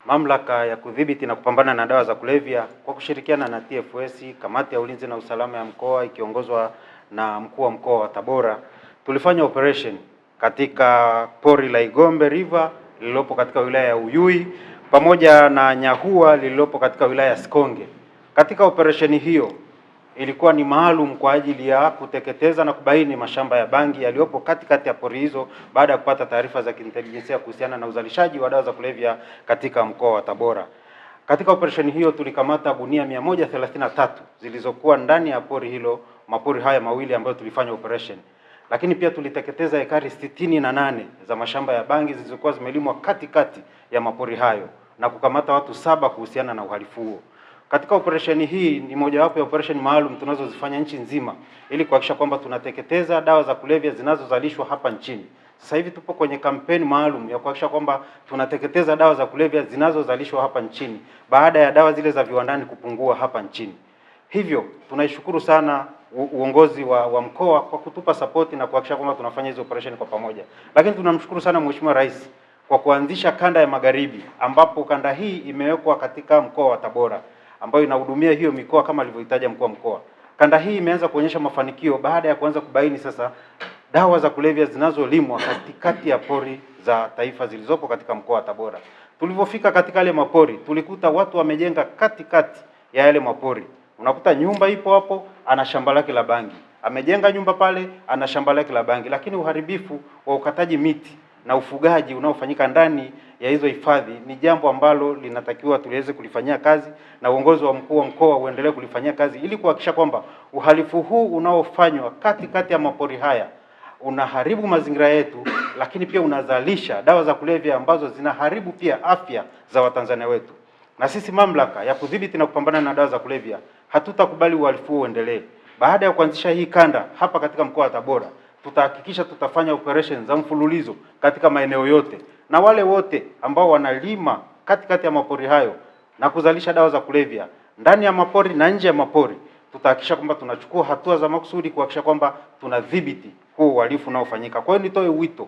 Mamlaka ya kudhibiti na kupambana na dawa za kulevya kwa kushirikiana na TFS, kamati ya ulinzi na usalama ya mkoa ikiongozwa na mkuu wa mkoa wa Tabora, tulifanya operation katika pori la Igombe River lililopo katika wilaya ya Uyui pamoja na Nyahua lililopo katika wilaya ya Sikonge. Katika operation hiyo ilikuwa ni maalum kwa ajili ya kuteketeza na kubaini mashamba ya bangi yaliyopo katikati ya pori hizo baada ya kupata taarifa za kiintelijensia kuhusiana na uzalishaji wa dawa za kulevya katika mkoa wa Tabora. Katika operesheni hiyo tulikamata gunia 133 zilizokuwa ndani ya pori hilo, mapori haya mawili ambayo tulifanya operation. Lakini pia tuliteketeza ekari 68 za mashamba ya bangi zilizokuwa zimelimwa katikati ya mapori hayo na kukamata watu 7 kuhusiana na uhalifu huo. Katika operesheni hii ni mojawapo ya operesheni maalum tunazozifanya nchi nzima ili kuhakikisha kwamba tunateketeza dawa za kulevya zinazozalishwa hapa nchini. Sasa hivi tupo kwenye kampeni maalum ya kuhakikisha kwamba tunateketeza dawa za kulevya zinazozalishwa hapa nchini baada ya dawa zile za viwandani kupungua hapa nchini. Hivyo tunaishukuru sana uongozi wa mkoa kwa kutupa support na kuhakikisha kwamba tunafanya hizo operation kwa pamoja. Lakini tunamshukuru sana Mheshimiwa Rais kwa kuanzisha kanda ya Magharibi, ambapo kanda hii imewekwa katika mkoa wa Tabora ambayo inahudumia hiyo mikoa kama alivyohitaja mkuu wa mkoa. Kanda hii imeanza kuonyesha mafanikio baada ya kuanza kubaini sasa dawa za kulevya zinazolimwa katikati ya pori za taifa zilizopo katika mkoa wa Tabora. Tulivyofika katika yale mapori, tulikuta watu wamejenga katikati ya yale mapori. Unakuta nyumba ipo hapo, ana shamba lake la bangi. Amejenga nyumba pale, ana shamba lake la bangi. Lakini uharibifu wa ukataji miti na ufugaji unaofanyika ndani ya hizo hifadhi ni jambo ambalo linatakiwa tuweze kulifanyia kazi, na uongozi wa mkuu wa mkoa uendelee kulifanyia kazi ili kuhakikisha kwamba uhalifu huu unaofanywa katikati ya mapori haya unaharibu mazingira yetu, lakini pia unazalisha dawa za kulevya ambazo zinaharibu pia afya za Watanzania wetu. Na sisi mamlaka ya kudhibiti na kupambana na dawa za kulevya hatutakubali uhalifu huu uendelee. Baada ya kuanzisha hii kanda hapa katika mkoa wa Tabora, tutahakikisha tutafanya operation za mfululizo katika maeneo yote, na wale wote ambao wanalima katikati ya mapori hayo na kuzalisha dawa za kulevya ndani ya mapori na nje ya mapori, tutahakikisha kwamba tunachukua hatua za makusudi kuhakikisha kwamba tunadhibiti huo uhalifu unaofanyika. Kwa hiyo nitoe wito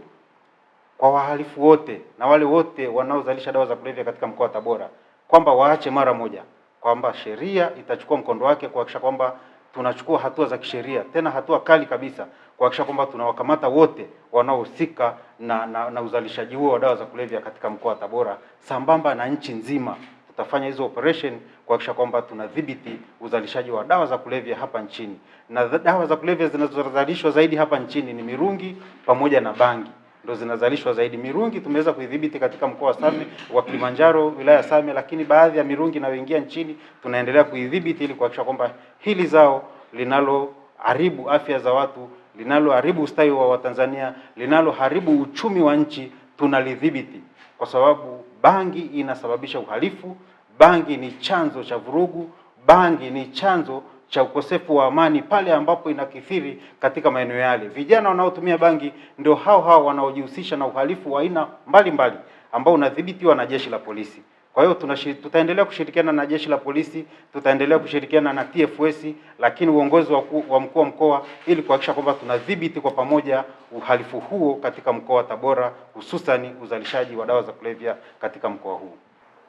kwa wahalifu wote na wale wote wanaozalisha dawa za kulevya katika mkoa wa Tabora kwamba waache mara moja, kwamba sheria itachukua mkondo wake kuhakikisha kwamba tunachukua hatua za kisheria, tena hatua kali kabisa, kuhakikisha kwamba tunawakamata wote wanaohusika na uzalishaji huo wa dawa za kulevya katika mkoa wa Tabora. Sambamba na nchi nzima tutafanya hizo operation kuhakikisha kwamba tunadhibiti uzalishaji wa dawa za kulevya hapa nchini. Na dawa za kulevya zinazozalishwa zaidi hapa nchini ni mirungi pamoja na bangi, ndio zinazalishwa zaidi. Mirungi tumeweza kuidhibiti katika mkoa wa Same wa Kilimanjaro, wilaya ya Same, lakini baadhi ya mirungi inayoingia nchini tunaendelea kuidhibiti ili kuhakikisha kwamba hili zao linaloharibu afya za watu, linaloharibu ustawi wa Watanzania, linaloharibu uchumi wa nchi tunalidhibiti, kwa sababu bangi inasababisha uhalifu, bangi ni chanzo cha vurugu, bangi ni chanzo cha ukosefu wa amani pale ambapo inakithiri katika maeneo yale. Vijana wanaotumia bangi ndio hao wanaojihusisha na uhalifu wa aina mbalimbali ambao unadhibitiwa na jeshi la polisi. Kwa hiyo tutaendelea kushirikiana na jeshi la polisi, tutaendelea kushirikiana na TFS, lakini uongozi wa mkuu wa mkoa ili kuhakikisha kwamba tunadhibiti kwa pamoja uhalifu huo katika mkoa wa Tabora, hususani uzalishaji wa dawa za kulevya katika mkoa huu.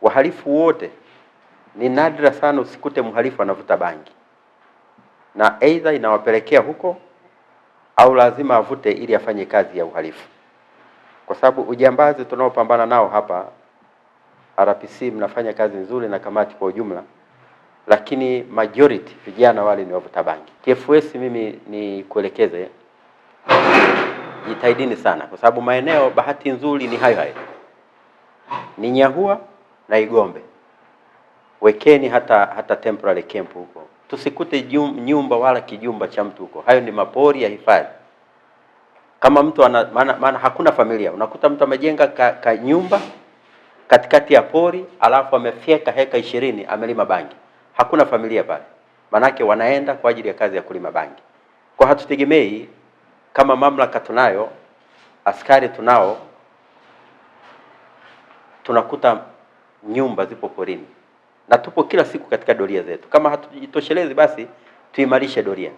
Wahalifu wote, ni nadra sana usikute mhalifu anavuta bangi, na aidha inawapelekea huko au lazima avute ili afanye kazi ya uhalifu, kwa sababu ujambazi tunaopambana nao hapa RPC mnafanya kazi nzuri na kamati kwa ujumla, lakini majority vijana wale ni wavuta bangi. TFS mimi ni kuelekeze, jitahidini sana, kwa sababu maeneo bahati nzuri ni hayo ni Nyahua na Igombe. Wekeni hata temporary camp huko, tusikute nyumba wala kijumba cha mtu huko. Hayo ni mapori ya hifadhi. Kama mtu maana hakuna familia, unakuta mtu amejenga ka nyumba katikati ya pori alafu amefyeka heka 20 amelima bangi. Hakuna familia pale, manake wanaenda kwa ajili ya kazi ya kulima bangi. Kwa hatutegemei, kama mamlaka tunayo, askari tunao, tunakuta nyumba zipo porini na tupo kila siku katika doria zetu. Kama hatujitoshelezi basi tuimarishe doria.